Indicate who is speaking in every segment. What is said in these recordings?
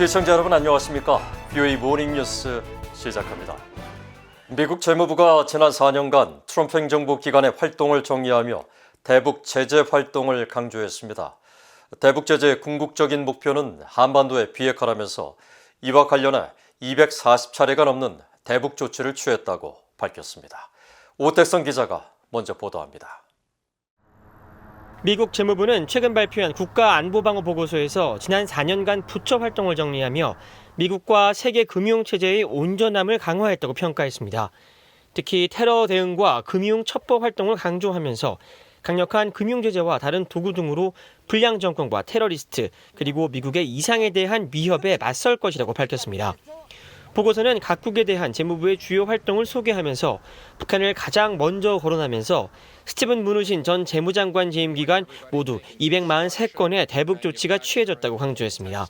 Speaker 1: 시청자 여러분 안녕하십니까? VOA 모닝뉴스 시작합니다. 미국 재무부가 지난 4년간 트럼프 행정부 기간의 활동을 정리하며 대북 제재 활동을 강조했습니다. 대북 제재의 궁극적인 목표는 한반도에 비핵화라면서 이와 관련해 240차례가 넘는 대북 조치를 취했다고 밝혔습니다. 오택성 기자가 먼저 보도합니다.
Speaker 2: 미국 재무부는 최근 발표한 국가안보방어 보고서에서 지난 4년간 부처 활동을 정리하며 미국과 세계 금융체제의 온전함을 강화했다고 평가했습니다. 특히 테러 대응과 금융 첩보 활동을 강조하면서 강력한 금융제재와 다른 도구 등으로 불량 정권과 테러리스트 그리고 미국의 이상에 대한 위협에 맞설 것이라고 밝혔습니다. 보고서는 각국에 대한 재무부의 주요 활동을 소개하면서 북한을 가장 먼저 거론하면서 스티븐 무누신 전 재무장관 재임 기간 모두 243건의 대북 조치가 취해졌다고 강조했습니다.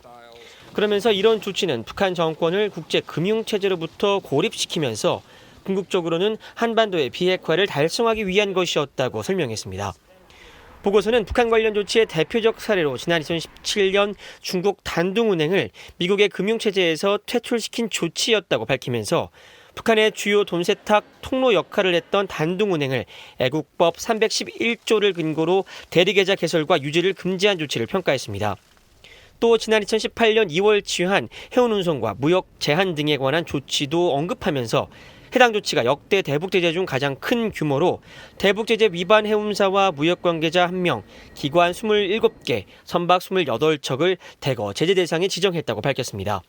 Speaker 2: 그러면서 이런 조치는 북한 정권을 국제 금융체제로부터 고립시키면서 궁극적으로는 한반도의 비핵화를 달성하기 위한 것이었다고 설명했습니다. 보고서는 북한 관련 조치의 대표적 사례로 지난 2017년 중국 단둥은행을 미국의 금융체제에서 퇴출시킨 조치였다고 밝히면서 북한의 주요 돈 세탁 통로 역할을 했던 단둥은행을 애국법 311조를 근거로 대리계좌 개설과 유지를 금지한 조치를 평가했습니다. 또 지난 2018년 2월 취한 해운운송과 무역 제한 등에 관한 조치도 언급하면서 해당 조치가 역대 대북 제재 중 가장 큰 규모로 대북 제재 위반 해운사와 무역 관계자 1명, 기관 27개, 선박 28척을 대거 제재 대상에 지정했다고 밝혔습니다.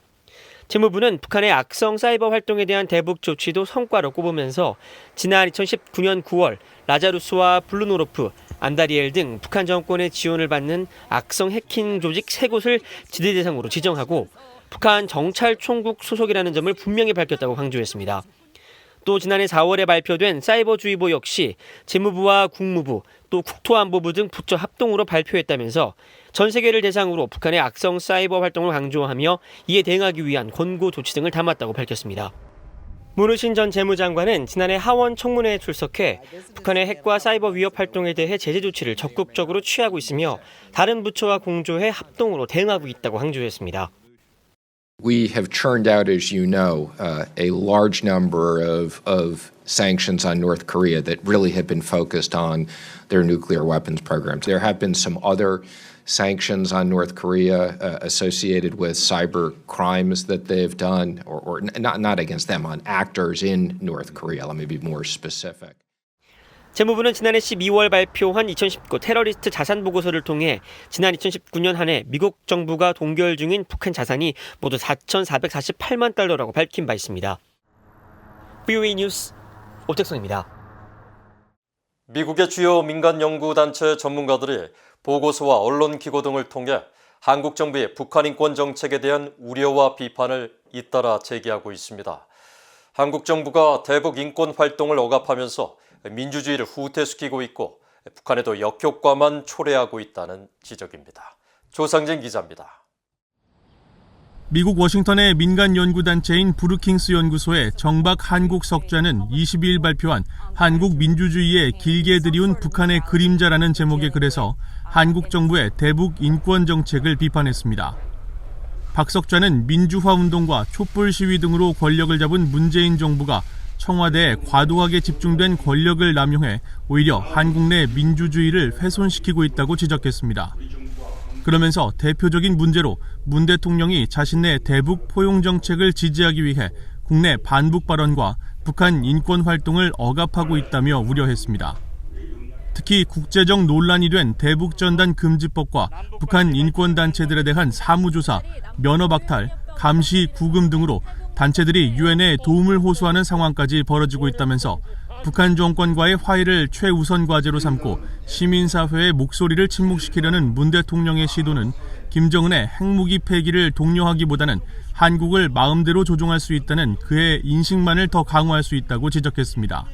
Speaker 2: 재무부는 북한의 악성 사이버 활동에 대한 대북 조치도 성과로 꼽으면서 지난 2019년 9월 라자루스와 블루노로프, 안다리엘 등 북한 정권의 지원을 받는 악성 해킹 조직 3곳을 지대 대상으로 지정하고 북한 정찰총국 소속이라는 점을 분명히 밝혔다고 강조했습니다. 또 지난해 4월에 발표된 사이버주의보 역시 재무부와 국무부, 또 국토안보부 등 부처 합동으로 발표했다면서 전 세계를 대상으로 북한의 악성 사이버 활동을 강조하며 이에 대응하기 위한 권고 조치 등을 담았다고 밝혔습니다. 무누신 전 재무장관은 지난해 하원 청문회에 출석해 북한의 핵과 사이버 위협 활동에 대해 제재 조치를 적극적으로 취하고 있으며 다른 부처와 공조해 합동으로 대응하고 있다고 강조했습니다.
Speaker 3: We have churned out, as you know, a large number of sanctions on North Korea that really have been focused on their nuclear weapons programs. There have been some other sanctions on North Korea associated with cyber crimes that they've done, or not against them, on actors in North Korea. Let me be more specific.
Speaker 2: 재무부는 지난해 12월 발표한 2019 테러리스트 자산 보고서를 통해 지난 2019년 한 해 미국 정부가 동결 중인 북한 자산이 모두 4,448만 달러라고 밝힌 바 있습니다. VOA 뉴스 오택성입니다.
Speaker 1: 미국의 주요 민간 연구단체 전문가들이 보고서와 언론기고 등을 통해 한국 정부의 북한 인권 정책에 대한 우려와 비판을 잇따라 제기하고 있습니다. 한국 정부가 대북 인권 활동을 억압하면서 민주주의를 후퇴시키고 있고 북한에도 역효과만 초래하고 있다는 지적입니다. 조상진 기자입니다.
Speaker 4: 미국 워싱턴의 민간 연구단체인 브루킹스 연구소의 정박 한국 석좌는 22일 발표한 한국 민주주의에 길게 들이운 북한의 그림자라는 제목의 글에서 한국 정부의 대북 인권 정책을 비판했습니다. 박 석좌는 민주화 운동과 촛불 시위 등으로 권력을 잡은 문재인 정부가 청와대에 과도하게 집중된 권력을 남용해 오히려 한국 내 민주주의를 훼손시키고 있다고 지적했습니다. 그러면서 대표적인 문제로 문 대통령이 자신의 대북 포용 정책을 지지하기 위해 국내 반북 발언과 북한 인권 활동을 억압하고 있다며 우려했습니다. 특히 국제적 논란이 된 대북전단 금지법과 북한 인권단체들에 대한 사무조사, 면허박탈, 감시 구금 등으로 단체들이 유엔에 도움을 호소하는 상황까지 벌어지고 있다면서 북한 정권과의 화해를 최우선 과제로 삼고 시민사회의 목소리를 침묵시키려는 문 대통령의 시도는 김정은의 핵무기 폐기를 독려하기보다는 한국을 마음대로 조종할 수 있다는 그의 인식만을 더 강화할 수 있다고 지적했습니다.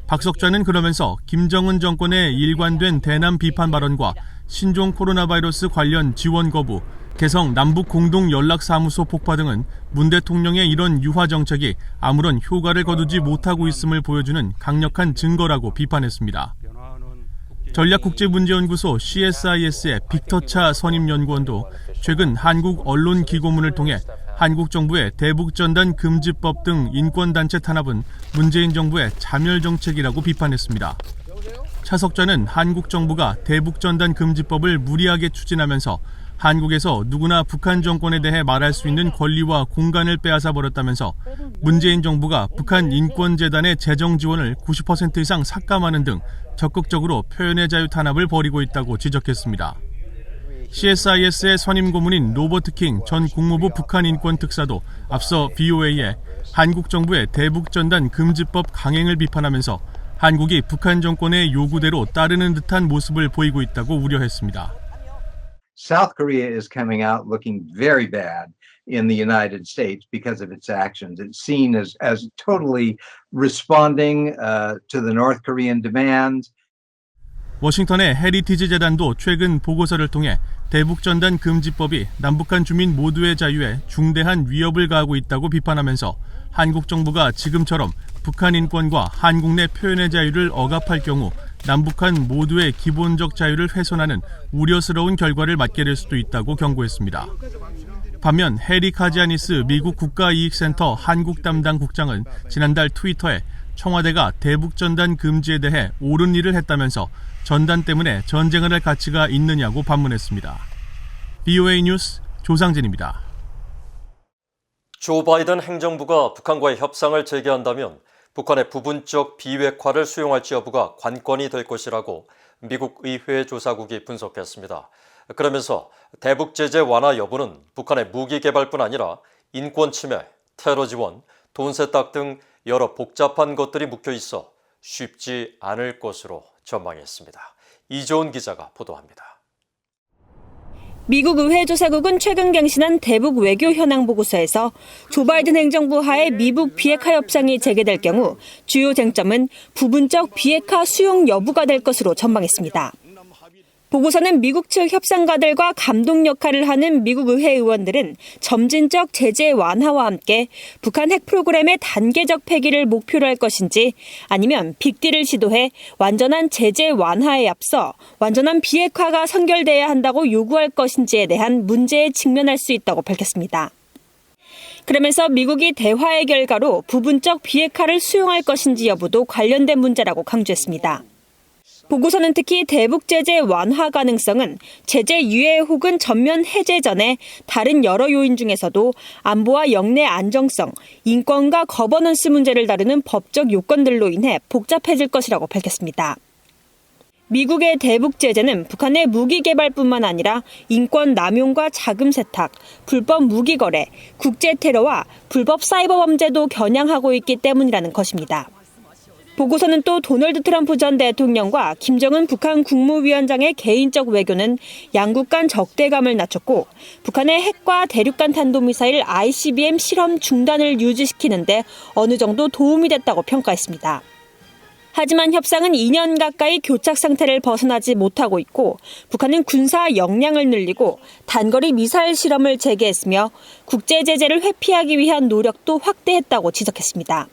Speaker 4: 박 석좌는 그러면서 김정은 정권의 일관된 대남 비판 발언과 신종 코로나 바이러스 관련 지원 거부, 개성 남북 공동 연락사무소 폭파 등은 문 대통령의 이런 유화 정책이 아무런 효과를 거두지 못하고 있음을 보여주는 강력한 증거라고 비판했습니다. 전략국제문제연구소 CSIS의 빅터차 선임연구원도 최근 한국 언론 기고문을 통해 한국 정부의 대북전단 금지법 등 인권단체 탄압은 문재인 정부의 자멸정책이라고 비판했습니다. 차 석자는 한국 정부가 대북전단 금지법을 무리하게 추진하면서 한국에서 누구나 북한 정권에 대해 말할 수 있는 권리와 공간을 빼앗아 버렸다면서 문재인 정부가 북한 인권재단의 재정 지원을 90% 이상 삭감하는 등 적극적으로 표현의 자유 탄압을 벌이고 있다고 지적했습니다. CSIS의 선임 고문인 로버트 킹 전 국무부 북한 인권 특사도 앞서 VOA에 한국 정부의 대북전단 금지법 강행을 비판하면서 한국이 북한 정권의 요구대로 따르는 듯한 모습을 보이고 있다고 우려했습니다.
Speaker 5: South Korea is coming out looking very bad in the United States because of its actions. It's seen as totally responding to the North Korean demands.
Speaker 4: 워싱턴의 헤리티지 재단도 최근 보고서를 통해 대북전단 금지법이 남북한 주민 모두의 자유에 중대한 위협을 가하고 있다고 비판하면서 한국 정부가 지금처럼 북한 인권과 한국 내 표현의 자유를 억압할 경우 남북한 모두의 기본적 자유를 훼손하는 우려스러운 결과를 맞게 될 수도 있다고 경고했습니다. 반면 해리 카지아니스 미국 국가이익센터 한국 담당 국장은 지난달 트위터에 청와대가 대북전단 금지에 대해 옳은 일을 했다면서 전단 때문에 전쟁을 할 가치가 있느냐고 반문했습니다. VOA 뉴스 조상진입니다.
Speaker 1: 조 바이든 행정부가 북한과의 협상을 재개한다면 북한의 부분적 비핵화를 수용할지 여부가 관건이 될 것이라고 미국 의회 조사국이 분석했습니다. 그러면서 대북 제재 완화 여부는 북한의 무기 개발뿐 아니라 인권 침해, 테러 지원, 돈 세탁 등 여러 복잡한 것들이 묵혀 있어 쉽지 않을 것으로 전망했습니다. 이조은 기자가 보도합니다.
Speaker 6: 미국 의회 조사국은 최근 갱신한 대북 외교 현황 보고서에서 조 바이든 행정부 하에 미북 비핵화 협상이 재개될 경우 주요 쟁점은 부분적 비핵화 수용 여부가 될 것으로 전망했습니다. 보고서는 미국 측 협상가들과 감독 역할을 하는 미국 의회 의원들은 점진적 제재 완화와 함께 북한 핵 프로그램의 단계적 폐기를 목표로 할 것인지 아니면 빅딜을 시도해 완전한 제재 완화에 앞서 완전한 비핵화가 선결돼야 한다고 요구할 것인지에 대한 문제에 직면할 수 있다고 밝혔습니다. 그러면서 미국이 대화의 결과로 부분적 비핵화를 수용할 것인지 여부도 관련된 문제라고 강조했습니다. 보고서는 특히 대북 제재 완화 가능성은 제재 유예 혹은 전면 해제 전에 다른 여러 요인 중에서도 안보와 영내 안정성, 인권과 거버넌스 문제를 다루는 법적 요건들로 인해 복잡해질 것이라고 밝혔습니다. 미국의 대북 제재는 북한의 무기 개발뿐만 아니라 인권 남용과 자금 세탁, 불법 무기 거래, 국제 테러와 불법 사이버 범죄도 겨냥하고 있기 때문이라는 것입니다. 보고서는 또 도널드 트럼프 전 대통령과 김정은 북한 국무위원장의 개인적 외교는 양국 간 적대감을 낮췄고 북한의 핵과 대륙간 탄도미사일 ICBM 실험 중단을 유지시키는데 어느 정도 도움이 됐다고 평가했습니다. 하지만 협상은 2년 가까이 교착 상태를 벗어나지 못하고 있고 북한은 군사 역량을 늘리고 단거리 미사일 실험을 재개했으며 국제 제재를 회피하기 위한 노력도 확대했다고 지적했습니다.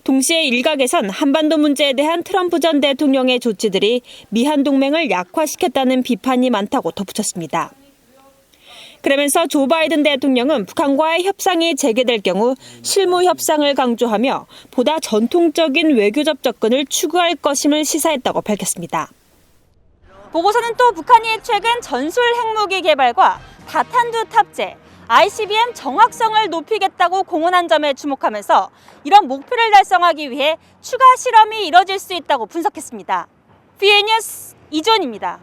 Speaker 6: 동시에 일각에선 한반도 문제에 대한 트럼프 전 대통령의 조치들이 미한 동맹을 약화시켰다는 비판이 많다고 덧붙였습니다. 그러면서 조 바이든 대통령은 북한과의 협상이 재개될 경우 실무 협상을 강조하며 보다 전통적인 외교적 접근을 추구할 것임을 시사했다고 밝혔습니다.
Speaker 7: 보고서는 또 북한이 최근 전술 핵무기 개발과 다탄두 탑재, ICBM 정확성을 높이겠다고 공언한 점에 주목하면서 이런 목표를 달성하기 위해 추가 실험이 이뤄질 수 있다고 분석했습니다. VOA 뉴스 이조은입니다.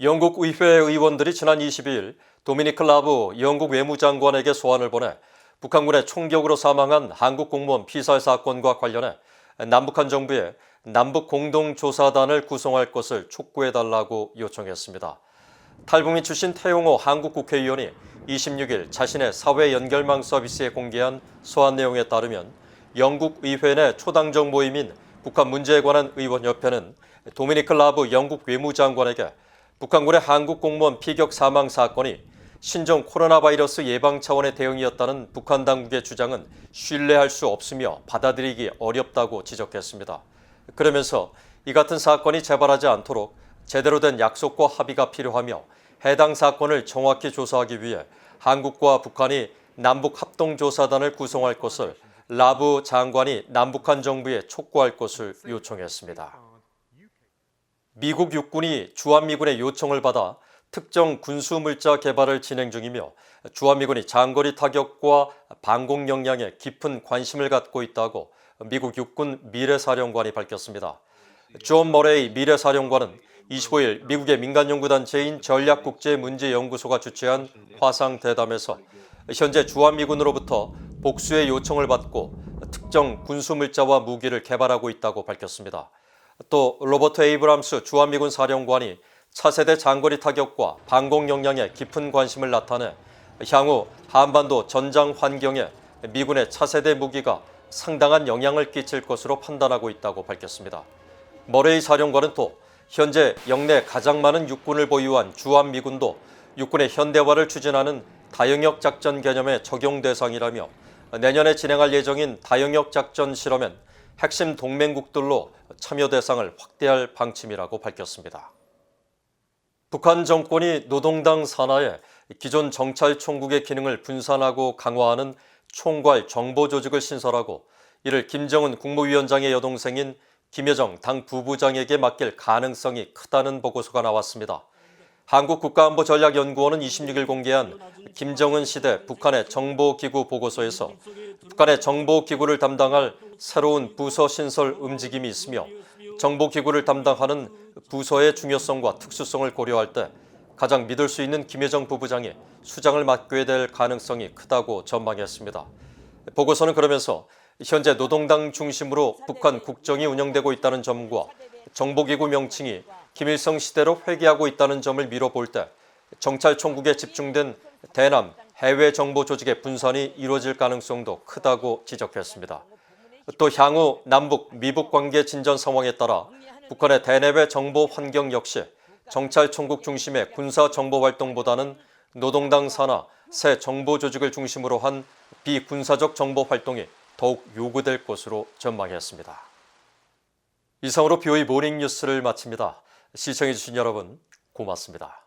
Speaker 1: 영국 의회 의원들이 지난 22일 도미니크 라브 영국 외무장관에게 소환을 보내 북한군의 총격으로 사망한 한국 공무원 피살 사건과 관련해 남북한 정부에 남북 공동조사단을 구성할 것을 촉구해달라고 요청했습니다. 탈북민 출신 태용호 한국 국회의원이 26일 자신의 사회 연결망 서비스에 공개한 소환 내용에 따르면 영국 의회 내 초당적 모임인 북한 문제에 관한 의원협회는 도미니크 라브 영국 외무장관에게 북한군의 한국 공무원 피격 사망 사건이 신종 코로나 바이러스 예방 차원의 대응이었다는 북한 당국의 주장은 신뢰할 수 없으며 받아들이기 어렵다고 지적했습니다. 그러면서 이 같은 사건이 재발하지 않도록 제대로 된 약속과 합의가 필요하며 해당 사건을 정확히 조사하기 위해 한국과 북한이 남북합동조사단을 구성할 것을 라브 장관이 남북한 정부에 촉구할 것을 요청했습니다. 미국 육군이 주한미군의 요청을 받아 특정 군수물자 개발을 진행 중이며 주한미군이 장거리 타격과 방공 역량에 깊은 관심을 갖고 있다고 미국 육군 미래사령관이 밝혔습니다. 존 머레이 미래사령관은 25일 미국의 민간연구단체인 전략국제문제연구소가 주최한 화상대담에서 현재 주한미군으로부터 복수의 요청을 받고 특정 군수물자와 무기를 개발하고 있다고 밝혔습니다. 또 로버트 에이브람스 주한미군 사령관이 차세대 장거리 타격과 방공 역량에 깊은 관심을 나타내 향후 한반도 전장 환경에 미군의 차세대 무기가 상당한 영향을 끼칠 것으로 판단하고 있다고 밝혔습니다. 머레이 사령관은 또 현재 역내 가장 많은 육군을 보유한 주한미군도 육군의 현대화를 추진하는 다영역 작전 개념의 적용 대상이라며 내년에 진행할 예정인 다영역 작전 실험엔 핵심 동맹국들로 참여 대상을 확대할 방침이라고 밝혔습니다. 북한 정권이 노동당 산하에 기존 정찰총국의 기능을 분산하고 강화하는 총괄 정보조직을 신설하고 이를 김정은 국무위원장의 여동생인 김여정 당 부부장에게 맡길 가능성이 크다는 보고서가 나왔습니다. 한국국가안보전략연구원은 26일 공개한 김정은 시대 북한의 정보기구 보고서에서 북한의 정보기구를 담당할 새로운 부서 신설 움직임이 있으며 정보기구를 담당하는 부서의 중요성과 특수성을 고려할 때 가장 믿을 수 있는 김여정 부부장이 수장을 맡게 될 가능성이 크다고 전망했습니다. 보고서는 그러면서 현재 노동당 중심으로 북한 국정이 운영되고 있다는 점과 정보기구 명칭이 김일성 시대로 회귀하고 있다는 점을 미뤄볼 때 정찰총국에 집중된 대남 해외 정보 조직의 분산이 이루어질 가능성도 크다고 지적했습니다. 또 향후 남북 미북 관계 진전 상황에 따라 북한의 대내외 정보 환경 역시 정찰총국 중심의 군사 정보 활동보다는 노동당 산하 새 정보 조직을 중심으로 한 비군사적 정보 활동이 더욱 요구될 것으로 전망했습니다. 이상으로 BOE 모닝 뉴스를 마칩니다. 시청해주신 여러분 고맙습니다.